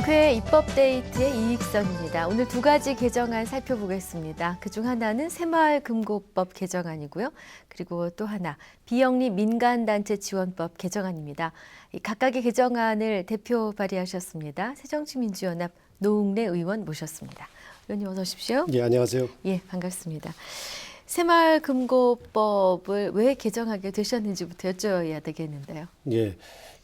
국회 입법데이트의 이익선입니다. 오늘 두 가지 개정안 살펴보겠습니다. 그중 하나는 새마을금고법 개정안이고요. 그리고 또 하나 비영리 민간단체 지원법 개정안입니다. 이 각각의 개정안을 대표 발의하셨습니다. 새정치민주연합 노웅래 의원 모셨습니다. 의원님 어서 오십시오. 예, 안녕하세요. 예, 반갑습니다. 새마을금고법을 왜 개정하게 되셨는지부터 여쭤야 되겠는데요. 예,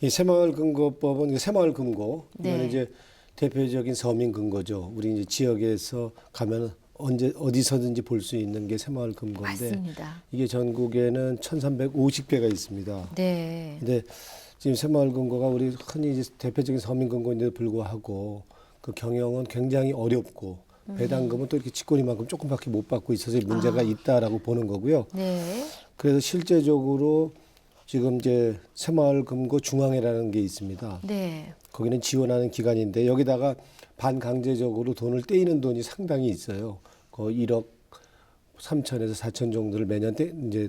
이 새마을금고법은 새마을금고 네. 이거는 이제 대표적인 서민금고죠. 우리 이제 지역에서 가면 언제 어디서든지 볼 수 있는 게 새마을금고인데 맞습니다. 이게 전국에는 1,350개가 있습니다. 네. 근데 지금 새마을금고가 우리 흔히 이제 대표적인 서민금고인데도 불구하고 그 경영은 굉장히 어렵고 배당금은 또 이렇게 쥐꼬리만큼 조금밖에 못 받고 있어서 문제가 있다라고 보는 거고요. 네. 그래서 실제적으로 지금 이제 새마을금고 중앙회라는 게 있습니다. 네. 거기는 지원하는 기관인데 여기다가 반강제적으로 돈을 떼이는 돈이 상당히 있어요. 거의 1억 3천에서 4천 정도를 매년 이제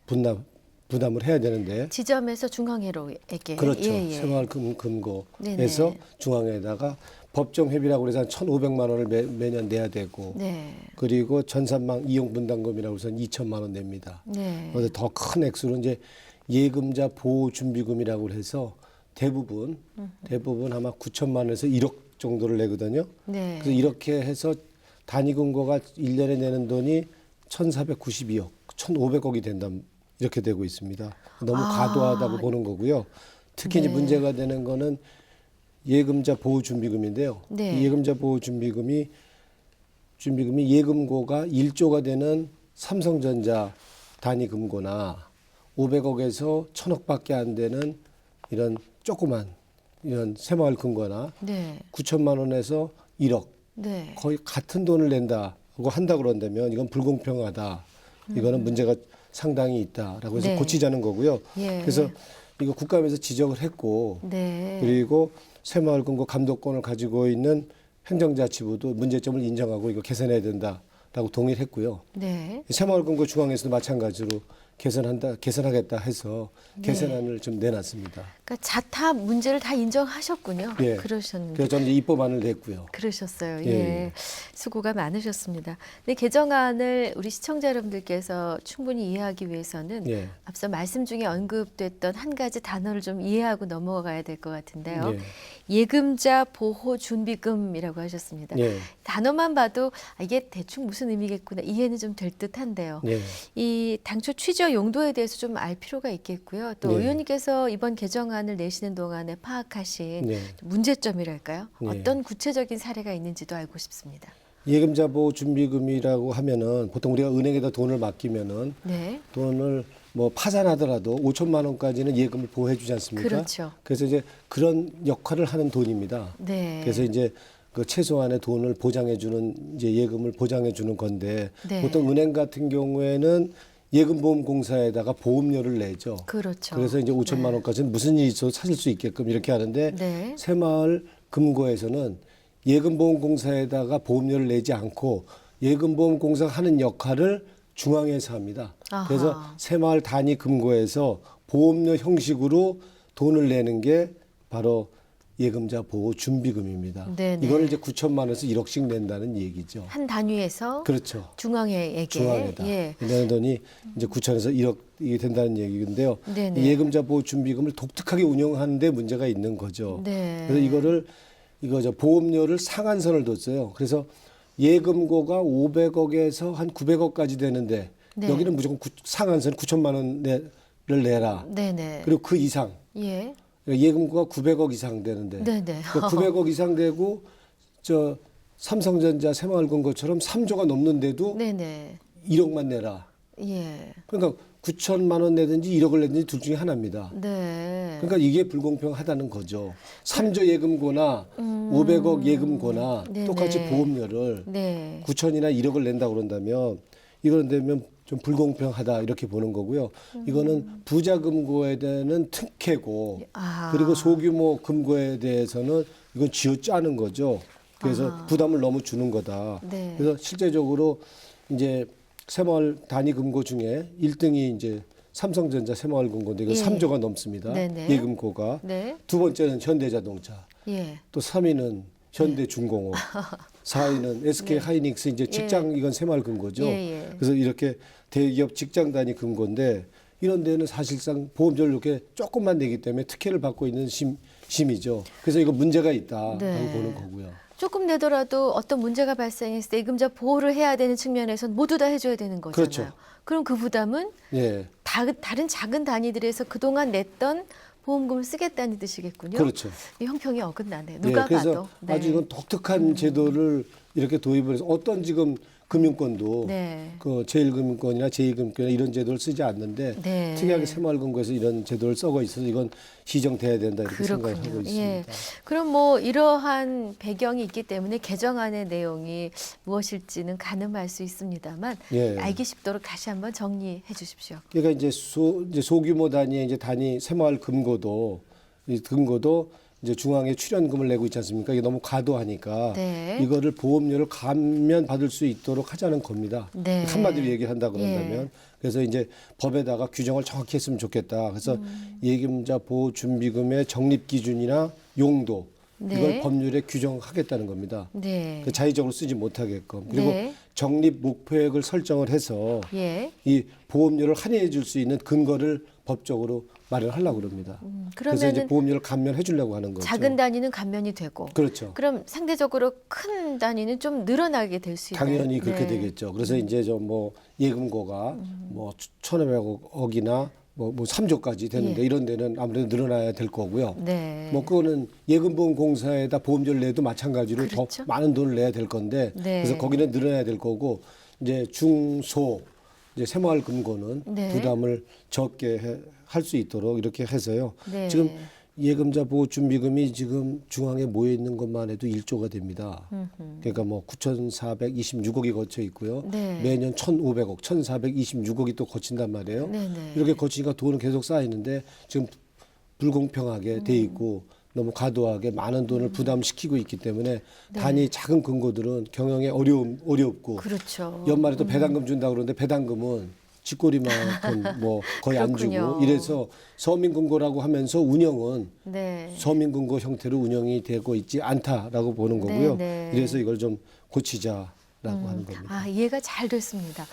부담을 해야 되는데. 지점에서 중앙회로에게. 그렇죠. 예, 예. 새마을금고에서 네네. 중앙회에다가 법정회비라고 해서 한 1,500만 원을 매년 내야 되고. 네. 그리고 전산망 이용 분담금이라고 해서 2천만 원 냅니다. 네. 그래서 더 큰 액수로 이제 예금자 보호 준비금이라고 해서 대부분 아마 9천만 원에서 1억 정도를 내거든요. 네. 그래서 이렇게 해서 단위금고가 1년에 내는 돈이 1,492억, 1,500억이 된다 이렇게 되고 있습니다. 너무 과도하다고 보는 거고요. 특히 이제 네. 문제가 되는 거는 예금자 보호 준비금인데요. 네. 이 예금자 보호 준비금이 예금고가 1조가 되는 삼성전자 단위금고나 500억에서 1,000억밖에 안 되는 이런 조그만 이런 새마을금고나 네. 9천만 원에서 1억 네. 거의 같은 돈을 낸다고 한다 그런다면 이건 불공평하다. 이거는 문제가 상당히 있다라고 해서 네. 고치자는 거고요. 예. 그래서 이거 국감에서 지적을 했고 네. 그리고 새마을금고 감독권을 가지고 있는 행정자치부도 문제점을 인정하고 이거 개선해야 된다라고 동의를 했고요. 네. 새마을금고 중앙에서도 마찬가지로 개선하겠다 해서 개선안을 좀 내놨습니다. 그러니까 자타 문제를 다 인정하셨군요. 예. 그러셨는데. 그래서 저는 이제 입법안을 냈고요. 그러셨어요. 예, 예. 예. 수고가 많으셨습니다. 근데 개정안을 우리 시청자 여러분들께서 충분히 이해하기 위해서는 예. 앞서 말씀 중에 언급됐던 한 가지 단어를 좀 이해하고 넘어가야 될 것 같은데요. 예. 예금자 보호 준비금이라고 하셨습니다. 예. 단어만 봐도 이게 대충 무슨 의미겠구나 이해는 좀 될 듯한데요. 예. 이 당초 취지와 용도에 대해서 좀 알 필요가 있겠고요. 또 네. 의원님께서 이번 개정안을 내시는 동안에 파악하신 네. 문제점이랄까요? 네. 어떤 구체적인 사례가 있는지도 알고 싶습니다. 예금자 보호 준비금이라고 하면은 보통 우리가 은행에다 돈을 맡기면은 네. 돈을 뭐 파산하더라도 5천만 원까지는 예금을 보호해 주지 않습니까? 그렇죠. 그래서 이제 그런 역할을 하는 돈입니다. 네. 그래서 이제 그 최소한의 돈을 보장해 주는 이제 예금을 보장해 주는 건데 네. 보통 은행 같은 경우에는 예금보험공사에다가 보험료를 내죠. 그렇죠. 그래서 이제 5천만 원까지는 무슨 일이 있어도 찾을 수 있게끔 이렇게 하는데 네. 새마을금고에서는 예금보험공사에다가 보험료를 내지 않고 예금보험공사가 하는 역할을 중앙에서 합니다. 아하. 그래서 새마을 단위 금고에서 보험료 형식으로 돈을 내는 게 바로 예금자 보호 준비금입니다. 네네. 이거를 이제 9천만 원에서 1억씩 낸다는 얘기죠. 한 단위에서 그렇죠. 중앙회에게 중앙에다 예. 내는 돈이 이제 9천에서 1억이 된다는 얘기인데요. 네네. 이 예금자 보호 준비금을 독특하게 운영하는데 문제가 있는 거죠. 네. 그래서 이거 보험료를 상한선을 뒀어요. 그래서 예금고가 500억에서 한 900억까지 되는데 네. 여기는 무조건 상한선 9천만 원을 내라. 네네. 그리고 그 이상 예. 예금고가 900억 이상 되는데 네네. 900억 이상 되고 저 삼성전자 새마을금고처럼 3조가 넘는데도 네네. 1억만 내라. 예. 그러니까 9천만 원 내든지 1억을 내든지 둘 중에 하나입니다. 네. 그러니까 이게 불공평하다는 거죠. 3조 예금고나 500억 예금고나 네네. 똑같이 보험료를 네. 9천이나 1억을 낸다 그런다면 이거는 되면 좀 불공평하다 이렇게 보는 거고요. 이거는 부자금고에 대한 특혜고 아. 그리고 소규모 금고에 대해서는 이건 쥐어짜는 거죠. 그래서 부담을 너무 주는 거다. 네. 그래서 실제적으로 이제 새마을 단위 금고 중에 1등이 이제 삼성전자 새마을금고인데 이거 예. 3조가 넘습니다. 네네. 예금고가. 네. 두 번째는 현대자동차. 예. 또 3위는 현대중공업. 4위는 SK 하이닉스 이제 직장 이건 새마을금고죠. 예. 그래서 이렇게 대기업 직장 단위 금고인데 이런 데는 사실상 보험료를 이렇게 조금만 내기 때문에 특혜를 받고 있는 심이죠. 그래서 이거 문제가 있다라고 네. 보는 거고요. 조금 내더라도 어떤 문제가 발생했을 때 예금자 보호를 해야 되는 측면에선 모두 다 해줘야 되는 거잖아요. 그렇죠. 그럼 그 부담은 예. 다른 작은 단위들에서 그동안 냈던 보험금을 쓰겠다는 뜻이겠군요. 그렇죠. 이 형평이 어긋나네. 누가 그래서 봐도. 네. 아주 이건 독특한 제도를 이렇게 도입을 해서 어떤 지금 금융권도 네. 그 제1금융권이나 제2금융권이나 이런 제도를 쓰지 않는데 네. 특이하게 새마을금고에서 이런 제도를 썩어 있어서 이건 시정돼야 된다 이렇게 생각을 하고 있습니다. 예. 그럼 뭐 이러한 배경이 있기 때문에 개정안의 내용이 무엇일지는 가늠할 수 있습니다만 예. 알기 쉽도록 다시 한번 정리해 주십시오. 그러니까 이제 소규모 단위의 이제 단위 새마을금고도 이 금고도 이제 중앙에 출연금을 내고 있지 않습니까? 이게 너무 과도하니까 네. 이거를 보험료를 감면 받을 수 있도록 하자는 겁니다. 네. 한마디로 얘기를 한다 그런다면 예. 그래서 이제 법에다가 규정을 정확히 했으면 좋겠다. 그래서 예금자 보호 준비금의 적립 기준이나 용도 네. 이걸 법률에 규정하겠다는 겁니다. 네. 그 자의적으로 쓰지 못하게끔 그리고 네. 적립 목표액을 설정을 해서 예. 이 보험료를 할인해 줄 수 있는 근거를 법적으로 마련하려고 그럽니다. 그래서 이제 그러면은 보험료를 감면해 주려고 하는 거죠. 작은 단위는 감면이 되고 그렇죠. 그럼 상대적으로 큰 단위는 좀 늘어나게 될 수 있나요? 당연히 그렇게 네. 되겠죠. 그래서 이제 저 뭐 예금고가 뭐 1,500억이나 뭐 3조까지 되는데 예. 이런 데는 아무래도 늘어나야 될 거고요. 네. 뭐 그거는 예금보험공사에다 보험료를 내도 마찬가지로 그렇죠. 더 많은 돈을 내야 될 건데 네. 그래서 거기는 늘어나야 될 거고 이제 중소 이제 새마을금고는 네. 부담을 적게 할 수 있도록 이렇게 해서요. 네. 지금 예금자 보호 준비금이 지금 중앙에 모여 있는 것만 해도 1조가 됩니다. 그러니까 뭐 9,426억이 거쳐 있고요. 네. 매년 1,500억, 1,426억이 또 거친단 말이에요. 네네. 이렇게 거치니까 돈은 계속 쌓이는데 지금 불공평하게 돼 있고 너무 과도하게 많은 돈을 부담시키고 있기 때문에 단위 작은 금고들은 경영에 어렵고 그렇죠. 연말에 또 배당금 준다고 그러는데 배당금은 쥐꼬리만큼 뭐 거의 안 그렇군요. 주고 이래서 서민금고라고 하면서 운영은 네. 서민금고 형태로 운영이 되고 있지 않다라고 보는 거고요. 네. 이래서 이걸 좀 고치자라고 하는 겁니다. 아, 이해가 잘 됐습니다.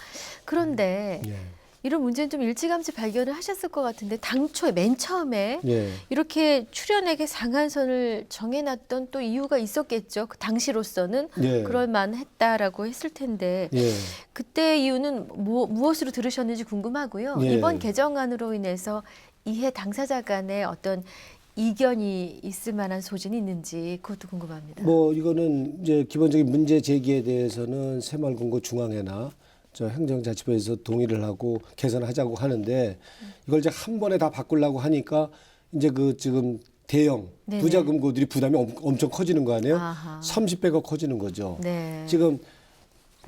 그런데 예. 이런 문제는 좀 일찌감치 발견을 하셨을 것 같은데 당초에 맨 처음에 예. 이렇게 출연액의 상한선을 정해놨던 또 이유가 있었겠죠. 그 당시로서는 예. 그럴 만했다라고 했을 텐데 예. 그때 이유는 무엇으로 들으셨는지 궁금하고요. 예. 이번 개정안으로 인해서 이해 당사자 간의 어떤 이견이 있을 만한 소진이 있는지 그것도 궁금합니다. 뭐 이거는 이제 기본적인 문제 제기에 대해서는 새마을금고 중앙회나 저 행정자치부에서 동의를 하고 개선하자고 하는데 이걸 이제 한 번에 다 바꾸려고 하니까 이제 그 지금 대형 네네. 부자금고들이 부담이 엄청 커지는 거 아니에요? 아하. 30배가 커지는 거죠. 네. 지금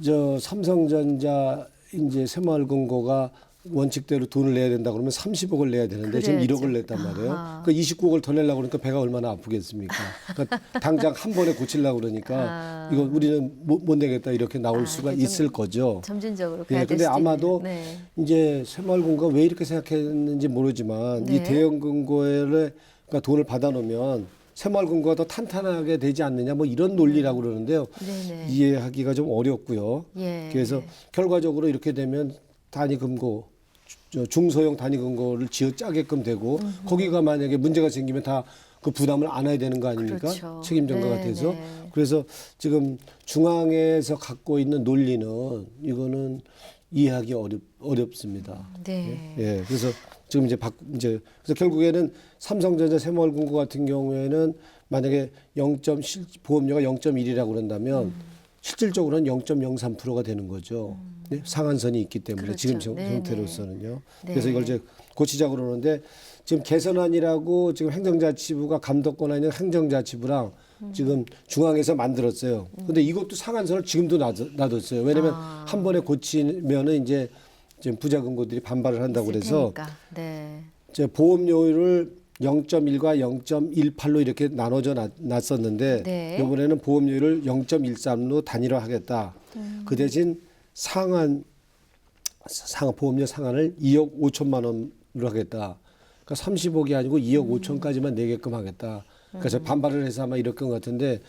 저 삼성전자 이제 새마을금고가 원칙대로 돈을 내야 된다 그러면 30억을 내야 되는데 지금 그래야죠. 1억을 냈단 말이에요. 아하. 그 29억을 더 내려고 그러니까 배가 얼마나 아프겠습니까? 그러니까 당장 한 번에 고치려고 그러니까 이거 우리는 못 내겠다 이렇게 나올 수가 이게 좀 있을 거죠. 점진적으로 가야 예, 될 근데 수도 아마도 있네요. 네. 이제 새마을금고가 왜 이렇게 생각했는지 모르지만 네. 이 대형 금고에 그러니까 돈을 받아놓으면 새마을금고가 더 탄탄하게 되지 않느냐 뭐 이런 논리라고 그러는데요. 네네. 이해하기가 좀 어렵고요. 예. 그래서 결과적으로 이렇게 되면 단위금고 중소형 단위금고를 지어 짜게끔 되고 거기가 만약에 문제가 생기면 다 그 부담을 안아야 되는 거 아닙니까? 그렇죠. 책임 전가가 네, 돼서 네. 그래서 지금 중앙에서 갖고 있는 논리는 이거는 이해하기 어렵습니다. 네. 예, 그래서 지금 이제 그래서 결국에는 삼성전자 새마을금고 같은 경우에는 만약에 보험료가 0.1이라고 그런다면 실질적으로는 0.03%가 되는 거죠. 네? 상한선이 있기 때문에 그렇죠. 지금 네네. 형태로서는요. 네. 그래서 이걸 이제 고치자고 그러는데 지금 개선안이라고 지금 행정자치부가 감독권 있는 행정자치부랑 지금 중앙에서 만들었어요. 근데 이것도 상한선을 지금도 놔뒀어요. 왜냐면 한 번에 고치면은 이제 지금 부자금고들이 반발을 한다고 있을 그래서 테니까. 네. 이제 보험료를 0.1과 0.18로 이렇게 나눠져 놨었는데 네. 이번에는 보험료를 0.13로 단일화하겠다. 그 대신 상한 보험료 상한을 2억 5천만 원으로 하겠다. 그러니까 30억이 아니고 2억 5천까지만 내게끔 하겠다. 그래서 반발을 해서 아마 이럴 것 같은데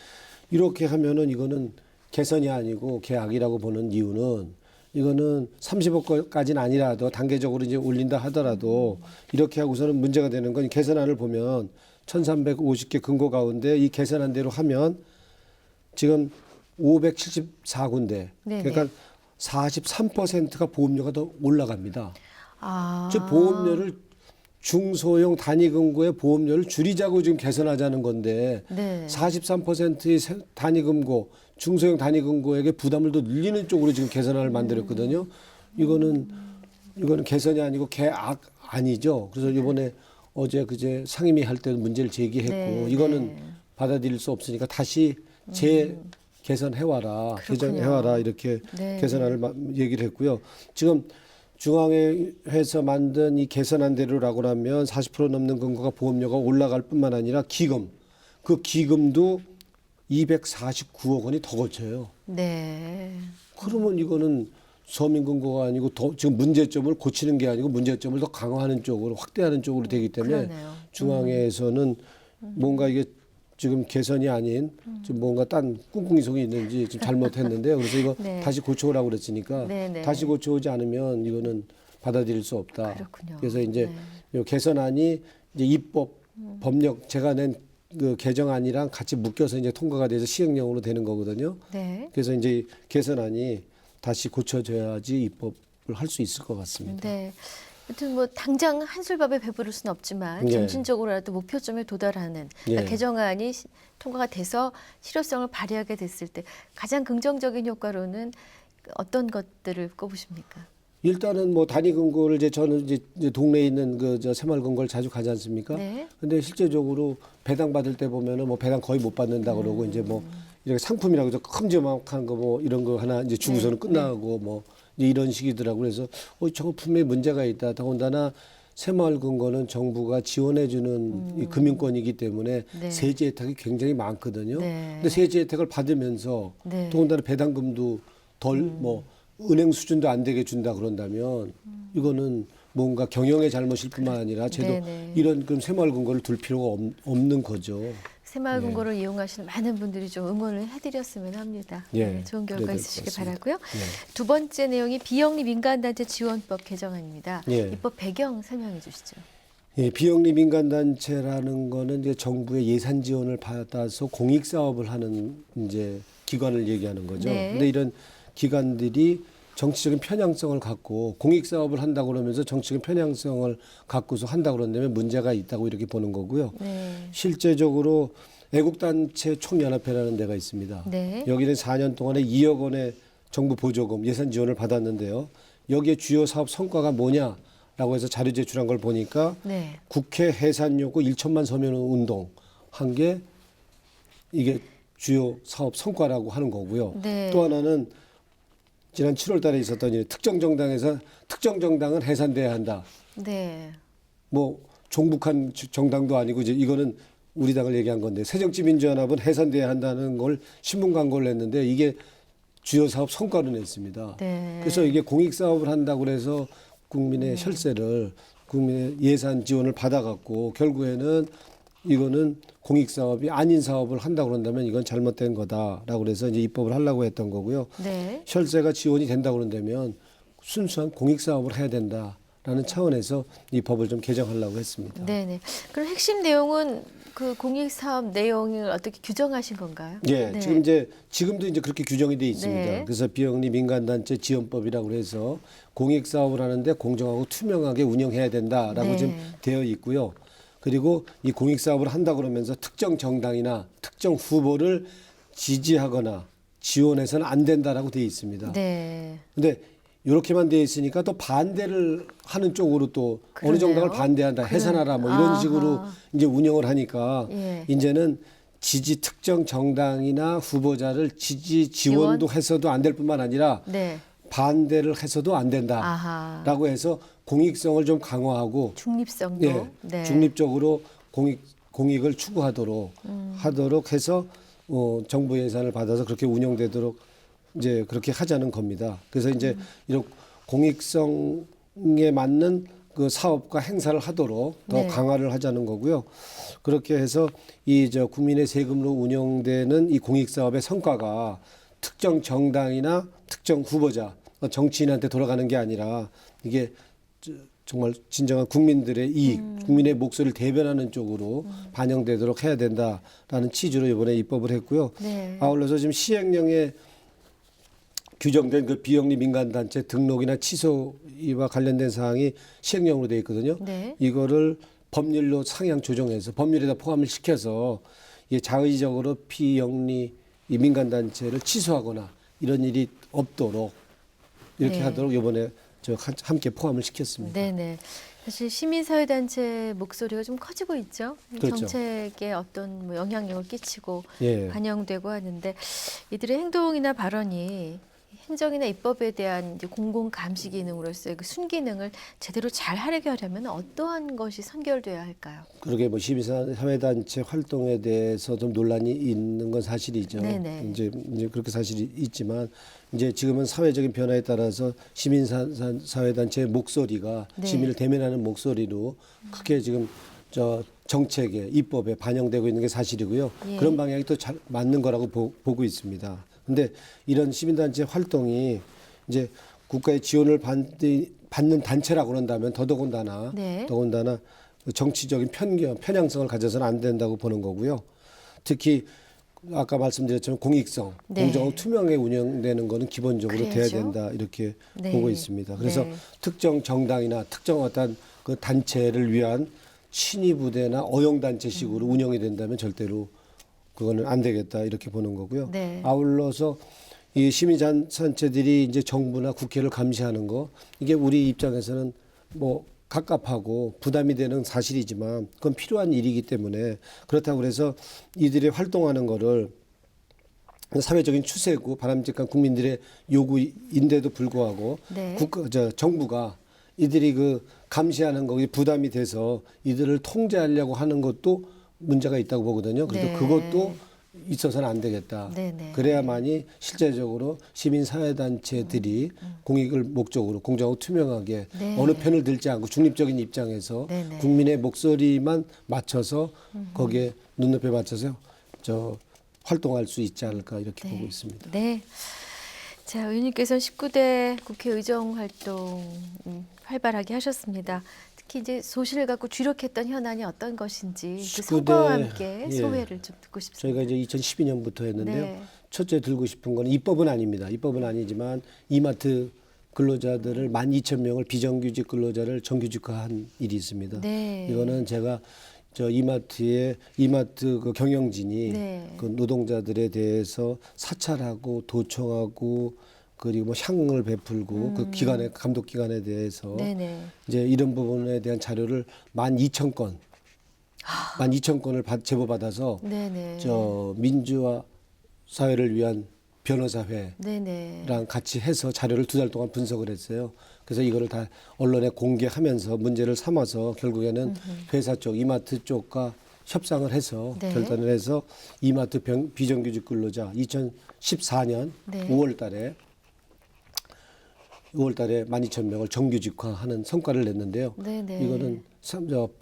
이렇게 하면은 이거는 개선이 아니고 개악이라고 보는 이유는 이거는 30억까지는 아니라도 단계적으로 이제 올린다 하더라도 이렇게 하고서는 문제가 되는 건 개선안을 보면 1350개 근거 가운데 이 개선안대로 하면 지금 574군데 네네. 그러니까 43%가 보험료가 더 올라갑니다. 아. 즉 보험료를 중소형 단위 금고의 보험료를 줄이자고 지금 개선하자는 건데 네. 43%의 단위 금고, 중소형 단위 금고에게 부담을 더 늘리는 쪽으로 지금 개선안을 만들었거든요. 이거는 개선이 아니고 개악 아니죠. 그래서 이번에 어제 그제 상임위 할 때도 문제를 제기했고 네, 이거는 네. 받아들일 수 없으니까 다시 개선해와라, 그렇군요. 개정해와라 이렇게 네. 개선안을 얘기를 했고요. 지금 중앙회에서 만든 이 개선안대로라고 하면 40% 넘는 근거가 보험료가 올라갈 뿐만 아니라 기금, 그 기금도 249억 원이 더 거쳐요. 네. 그러면 이거는 서민금고가 아니고 더 지금 문제점을 고치는 게 아니고 문제점을 더 강화하는 쪽으로 확대하는 쪽으로 되기 때문에 그러네요. 중앙회에서는 뭔가 이게 지금 개선이 아닌 좀 뭔가 딴 꿍꿍이송이 있는지 좀 잘못했는데요. 그래서 이거 네. 다시 고쳐오라고 그랬으니까 네, 네. 다시 고쳐오지 않으면 이거는 받아들일 수 없다. 그렇군요. 그래서 이제 네. 요 개선안이 이제 입법 법력 제가 낸 그 개정안이랑 같이 묶여서 이제 통과가 돼서 시행령으로 되는 거거든요. 네. 그래서 이제 개선안이 다시 고쳐져야지 입법을 할 수 있을 것 같습니다. 네. 하여튼 뭐 당장 한술밥에 배부를 수는 없지만 네. 점진적으로라도 목표점에 도달하는 그러니까 네. 개정안이 통과가 돼서 실효성을 발휘하게 됐을 때 가장 긍정적인 효과로는 어떤 것들을 꼽으십니까? 일단은 뭐 단위 금고를 이제 저는 이제 동네에 있는 그 저 새마을 금고를 자주 가지 않습니까? 네. 근데 실제적으로 배당 받을 때 보면은 뭐 배당 거의 못 받는다 그러고 이제 뭐 이렇게 상품이라고 해서 큼지막한 거 뭐 이런 거 하나 이제 주고서는 네. 끝나고 뭐 이제 이런 식이더라고요. 그래서 저거 분명히 문제가 있다. 더군다나 새마을 금고는 정부가 지원해주는 이 금융권이기 때문에 네. 세제 혜택이 굉장히 많거든요. 네. 근데 세제 혜택을 받으면서 네. 더군다나 배당금도 덜 뭐 은행 수준도 안 되게 준다 그런다면 이거는 뭔가 경영의 잘못일 뿐만 아니라 제도 네네. 이런 그럼 새마을 금고를 둘 필요가 없는 거죠. 새마을 네. 금고를 이용하시는 많은 분들이 좀 응원을 해드렸으면 합니다. 예, 네, 좋은 결과 그래야 될것 있으시길 같습니다. 바라고요. 네. 두 번째 내용이 비영리 민간단체 지원법 개정안입니다. 예. 입법 배경 설명해 주시죠. 예, 비영리 민간단체라는 거는 이제 정부의 예산 지원을 받아서 공익 사업을 하는 이제 기관을 얘기하는 거죠. 네. 근데 이런 기관들이 정치적인 편향성을 갖고 공익 사업을 한다고 그러면서 정치적인 편향성을 갖고서 한다고 그런다면 문제가 있다고 이렇게 보는 거고요. 네. 실제적으로 애국단체 총연합회라는 데가 있습니다. 네. 여기는 4년 동안에 2억 원의 정부 보조금 예산 지원을 받았는데요. 여기에 주요 사업 성과가 뭐냐라고 해서 자료 제출한 걸 보니까 네. 국회 해산 요구 1천만 서면 운동 한 게 이게 주요 사업 성과라고 하는 거고요. 네. 또 하나는 지난 7월 달에 있었던 일, 특정 정당에서 특정 정당은 해산돼야 한다. 네. 뭐 종북한 정당도 아니고 이제 이거는 우리 당을 얘기한 건데 새정치민주연합은 해산돼야 한다는 걸 신문 광고를 했는데 이게 주요 사업 성과로 냈습니다. 네. 그래서 이게 공익 사업을 한다고 그래서 국민의 혈세를 국민의 예산 지원을 받아갖고 결국에는 이거는 공익 사업이 아닌 사업을 한다고 그런다면 이건 잘못된 거다라고 그래서 이제 입법을 하려고 했던 거고요. 네. 혈세가 지원이 된다고 그런다면 순수한 공익 사업을 해야 된다라는 차원에서 이 법을 좀 개정하려고 했습니다. 네네. 그럼 핵심 내용은 그 공익사업 내용을 어떻게 규정하신 건가요? 예, 네. 지금도 이제 그렇게 규정이 돼 있습니다. 네. 그래서 비영리 민간단체 지원법이라고 해서 공익 사업을 하는데 공정하고 투명하게 운영해야 된다라고 네. 지금 되어 있고요. 그리고 이 공익 사업을 한다 그러면서 특정 정당이나 특정 후보를 지지하거나 지원해서는 안 된다라고 되어 있습니다. 네. 근데 이렇게만 되어 있으니까 또 반대를 하는 쪽으로 또 어느 그러네요. 정당을 반대한다, 해산하라 뭐 이런 아하. 식으로 이제 운영을 하니까 예. 이제는 지지 특정 정당이나 후보자를 지지 지원도 해서도 안 될 뿐만 아니라 네. 반대를 해서도 안 된다라고 아하. 해서 공익성을 좀 강화하고 중립성도. 예, 네. 중립적으로 공익을 추구하도록 하도록 해서 정부 예산을 받아서 그렇게 운영되도록 이제 그렇게 하자는 겁니다. 그래서 이제 이런 공익성에 맞는 그 사업과 행사를 하도록 더 네. 강화를 하자는 거고요. 그렇게 해서 이 국민의 세금으로 운영되는 이 공익 사업의 성과가 특정 정당이나 특정 후보자, 정치인한테 돌아가는 게 아니라 이게 정말 진정한 국민들의 이익, 국민의 목소리를 대변하는 쪽으로 반영되도록 해야 된다라는 취지로 이번에 입법을 했고요. 네. 아울러서 지금 시행령에 규정된 그 비영리 민간단체 등록이나 취소와 관련된 사항이 시행령으로 되어 있거든요. 네. 이거를 법률로 상향 조정해서 법률에다 포함을 시켜서 이게 자의적으로 비영리 이 민간단체를 취소하거나 이런 일이 없도록 이렇게 네. 하도록 이번에 함께 포함을 시켰습니다. 네네. 사실 시민사회단체 목소리가 좀 커지고 있죠. 그렇죠. 정책에 어떤 뭐 영향력을 끼치고 예. 반영되고 하는데 이들의 행동이나 발언이 행정이나 입법에 대한 이제 공공 감시 기능으로서의 그 순기능을 제대로 잘 하려게 하려면 어떠한 것이 선결돼야 할까요? 그러게 뭐 시민사회단체 활동에 대해서 좀 논란이 있는 건 사실이죠. 네네. 이제 그렇게 사실이 있지만 이제 지금은 사회적인 변화에 따라서 시민사회단체의 목소리가 네. 시민을 대면하는 목소리로 크게 지금 정책에 입법에 반영되고 있는 게 사실이고요. 예. 그런 방향이 또 잘 맞는 거라고 보고 있습니다. 근데 이런 시민단체 활동이 이제 국가의 지원을 받는 단체라고 그런다면 더더군다나 네. 정치적인 편향성을 가져서는 안 된다고 보는 거고요. 특히 아까 말씀드렸지만 공익성, 네. 공정하고 투명하게 운영되는 거는 기본적으로 돼야 그래야죠. 된다 이렇게 네. 보고 있습니다. 그래서 네. 특정 정당이나 특정 어떤 그 단체를 위한 친위 부대나 어용 단체식으로 운영이 된다면 절대로 그거는 안 되겠다 이렇게 보는 거고요. 네. 아울러서 이 시민단체들이 이제 정부나 국회를 감시하는 거 이게 우리 입장에서는 뭐 갑갑하고 부담이 되는 사실이지만 그건 필요한 일이기 때문에 그렇다고 그래서 이들이 활동하는 거를 사회적인 추세고 바람직한 국민들의 요구인데도 불구하고 네. 정부가 이들이 그 감시하는 거에 부담이 돼서 이들을 통제하려고 하는 것도 문제가 있다고 보거든요. 그래서 네. 그것도 있어서는 안 되겠다. 네네. 그래야만이 실제적으로 시민사회단체들이 공익을 목적으로 공정하고 투명하게 네. 어느 편을 들지 않고 중립적인 입장에서 네네. 국민의 목소리만 맞춰서 거기에 눈높이에 맞춰서 활동할 수 있지 않을까 이렇게 보고 있습니다. 네. 자, 의원님께서는 19대 국회 의정 활동 활발하게 하셨습니다. 특히 이제 소신을 갖고 주력했던 현안이 어떤 것인지 그 19대, 성과와 함께 예. 소회를 좀 듣고 싶습니다. 저희가 이제 2012년부터 했는데요. 네. 첫째 들고 싶은 건 입법은 아닙니다. 입법은 아니지만 이마트 근로자들을 12,000명을 비정규직 근로자를 정규직화한 일이 있습니다. 네. 이거는 제가 이마트 그 경영진이 네. 그 노동자들에 대해서 사찰하고 도청하고 그리고 뭐 향을 베풀고 그 기관의 감독 기관에 대해서 네네. 이제 이런 부분에 대한 자료를 12,000건 12,000건을 제보받아서 네네. 민주화 사회를 위한 변호사회랑 네네. 같이 해서 자료를 2달 동안 분석을 했어요. 그래서 이거를 다 언론에 공개하면서 문제를 삼아서 결국에는 회사 쪽, 이마트 쪽과 협상을 해서 네. 결단을 해서 이마트 비정규직 근로자 2014년 네. 5월 달에 12,000명을 정규직화하는 성과를 냈는데요. 네네. 이거는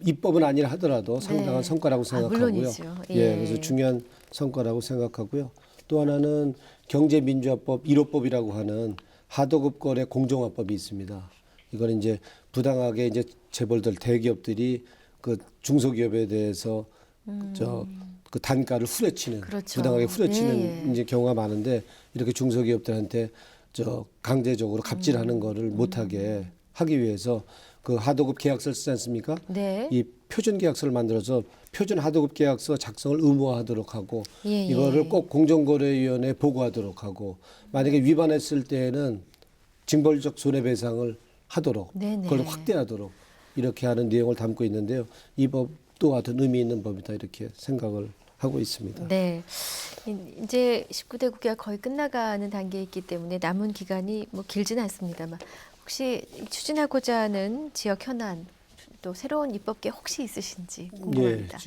입법은 아니라 하더라도 상당한 네. 성과라고 생각하고요. 물론이죠. 예, 예. 그래서 중요한 성과라고 생각하고요. 또 하나는 경제민주화법 1호법이라고 하는 하도급 거래 공정화법이 있습니다. 이거는 이제 부당하게 이제 재벌들 대기업들이 그 중소기업에 대해서 그 단가를 후려치는 그렇죠. 부당하게 후려치는 예, 예. 이제 경우가 많은데 이렇게 중소기업들한테 강제적으로 갑질하는 거를 못하게 하기 위해서 그 하도급 계약서를 쓰지 않습니까? 네. 이 표준 계약서를 만들어서 표준 하도급 계약서 작성을 의무화하도록 하고 예, 예. 이거를 꼭 공정거래위원회에 보고하도록 하고 만약에 위반했을 때에는 징벌적 손해배상을 하도록 네네. 그걸 확대하도록 이렇게 하는 내용을 담고 있는데요. 이 법도 같은 의미 있는 법이다 이렇게 생각을 하고 있습니다. 네. 이제 19대 국회가 거의 끝나가는 단계에 있기 때문에 남은 기간이 뭐 길지는 않습니다만 혹시 추진하고자 하는 지역 현안 또 새로운 입법계 혹시 있으신지 궁금합니다. 예,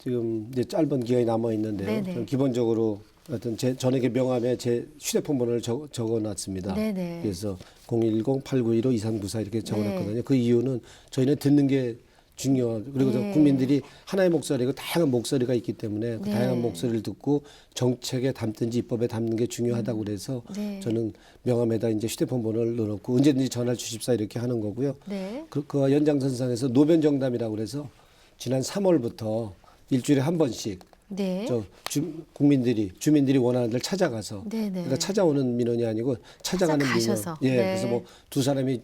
지금 이제 짧은 기간이 남아 있는데요. 네네. 기본적으로 어떤 저녁에 명함에 제 휴대폰 번호를 적어놨습니다. 네네. 그래서 010-8915-2394 이렇게 적어놨거든요. 네. 그 이유는 저희는 듣는 게 중요하고 그리고 네. 국민들이 하나의 목소리고 다양한 목소리가 있기 때문에 그 네. 다양한 목소리를 듣고 정책에 담든지 입법에 담는 게 중요하다고 그래서 네. 저는 명함에다 이제 휴대폰 번호를 넣어놓고 언제든지 전화를 주십사 이렇게 하는 거고요. 네. 그 연장선상에서 노변정담이라고 그래서 지난 3월부터 일주일에 한 번씩 네. 주민들이 원하는 데를 찾아가서 네네. 그러니까 찾아오는 민원이 아니고 찾아가는 찾아가셔서. 민원. 예, 네. 그래서 뭐 두 사람이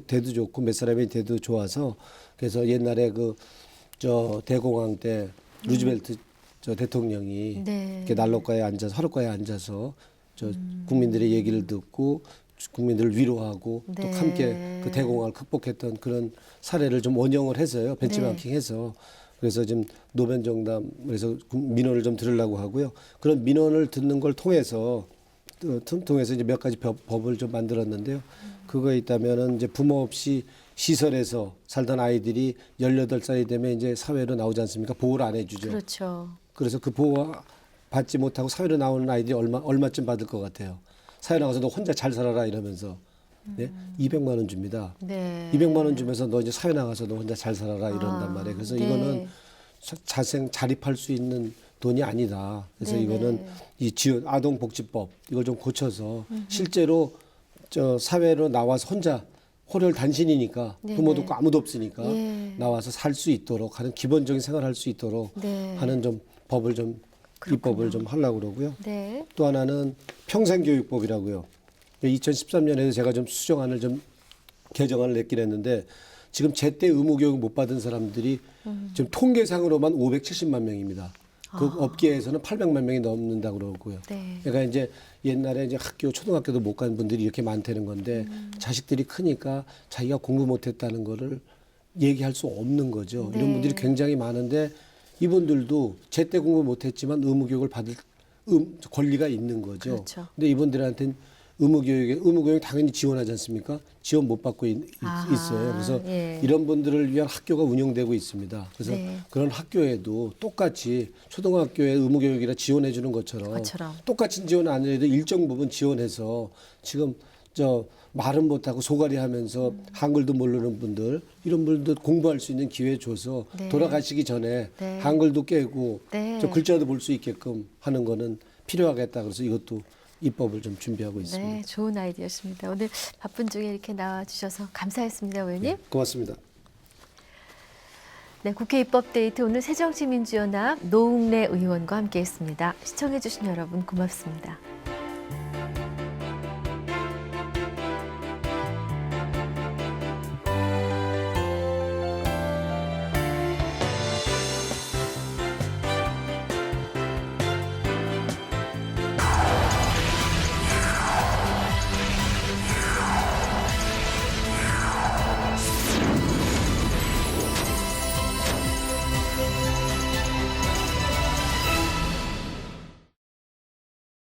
돼도 좋고 몇 사람이 돼도 좋아서 그래서 옛날에 대공황 때 루즈벨트 대통령이 네. 이렇게 난로가에 앉아서 화롯가에 앉아서 국민들의 얘기를 듣고 국민들을 위로하고 네. 또 함께 그 대공황을 극복했던 그런 사례를 좀 원형을 해서요. 벤치마킹해서 그래서 지금 노변정담에서 민원을 좀 들으려고 하고요. 그런 민원을 듣는 걸 통해서 이제 몇 가지 법을 좀 만들었는데요. 그거에 있다면은 이제 부모 없이 시설에서 살던 아이들이 18살이 되면 이제 사회로 나오지 않습니까? 보호를 안 해주죠. 그렇죠. 그래서 그 보호 받지 못하고 사회로 나오는 아이들이 얼마쯤 받을 것 같아요? 사회 나가서 너 혼자 잘 살아라 이러면서 네? 200만 원 줍니다. 네. 200만 원 주면서 너 이제 사회 나가서 너 혼자 잘 살아라 이런단 말이에요. 그래서 네. 이거는 자립할 수 있는 돈이 아니다. 그래서 네네. 이거는 이 아동복지법 이걸 좀 고쳐서 실제로 사회로 나와서 혼자 호를 단신이니까 네네. 부모도 없고 아무도 없으니까 예. 나와서 살 수 있도록 하는 기본적인 생활할 수 있도록 네. 하는 좀 법을 좀 입법을 좀 하려고 그러고요. 네. 또 하나는 평생교육법이라고요. 2013년에도 제가 좀 수정안을 좀 개정안을 냈긴 했는데 지금 제때 의무교육 못 받은 사람들이 지금 통계상으로만 570만 명입니다. 그 업계에서는 800만 명이 넘는다고 그러고요. 네. 그러니까 이제 옛날에 이제 초등학교도 못 간 분들이 이렇게 많다는 건데 자식들이 크니까 자기가 공부 못했다는 거를 얘기할 수 없는 거죠. 네. 이런 분들이 굉장히 많은데 이분들도 제때 공부 못했지만 의무교육을 받을 권리가 있는 거죠. 그렇죠. 근데 이분들한테는 의무교육 당연히 지원하지 않습니까? 지원 못 받고 있어요. 그래서 예. 이런 분들을 위한 학교가 운영되고 있습니다. 그래서 네. 그런 학교에도 똑같이 초등학교에 의무교육이라 지원해 주는 것처럼 똑같이 지원 안 해도 일정 부분 지원해서 지금 말은 못하고 소갈이 하면서 한글도 모르는 분들 이런 분들 공부할 수 있는 기회 줘서 네. 돌아가시기 전에 네. 한글도 깨고 네. 글자도 볼 수 있게끔 하는 거는 필요하겠다. 그래서 이것도 입법을 좀 준비하고 있습니다. 네, 좋은 아이디어였습니다. 오늘 바쁜 중에 이렇게 나와주셔서 감사했습니다, 의원님. 고맙습니다. 네, 국회 입법데이트 오늘 새정치민주연합 노웅래 의원과 함께했습니다. 시청해주신 여러분 고맙습니다.